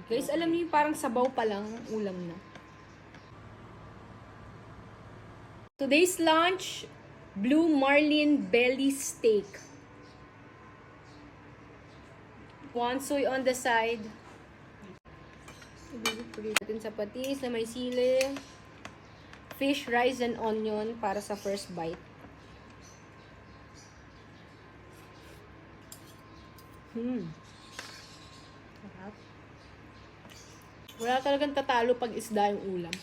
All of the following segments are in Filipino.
Guys, alam niyo yung parang sabaw pa lang, ulam na. Today's lunch, Blue Marlin belly steak. One soy on the side. Ibigay natin sa patis na may sili. Fish, rice, and onion para sa first bite. Sarap. Wala talagang tatalo pag isda yung ulam.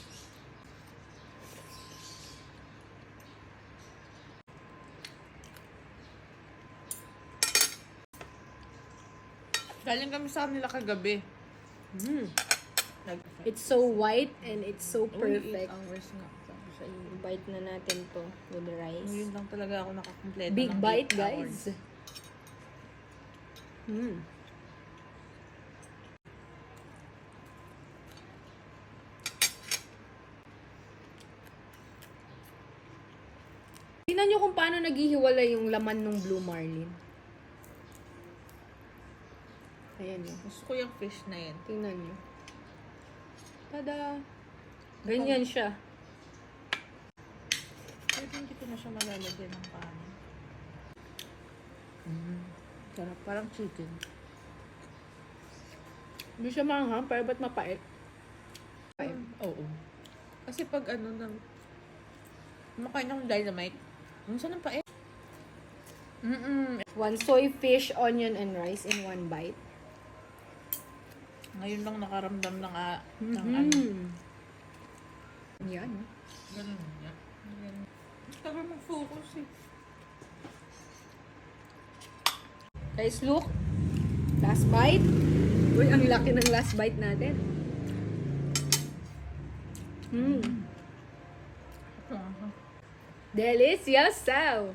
Galing kami sa kanila kagabi. It's so white and it's so perfect. 8 hours nga. Sabi sa iyo. Bite na natin to with the rice. Ngayon lang talaga ako nakakumpleto Big ng bite, 8 hours. guys. Tingnan nyo kung paano naghihiwalay yung laman ng Blue Marlin. Ayan yun. Gusto ko yung fish na yan. Tingnan nyo. Tada! Ganyan siya. Pero hindi ko na siya malalagyan ng kanin. Sarap. Parang chicken. Hindi siya maanghang, pero ba't mapait? Oo. Kasi pag kumakain akong Dynamite, minsan ang pait. One soy, fish, onion, and rice in one bite. Ngayon lang nakaramdam ng Yan. Ganun yan. Tagal mag-focus eh. Guys, look. Last bite. Uy, ang laki ng last bite natin. Delicioso!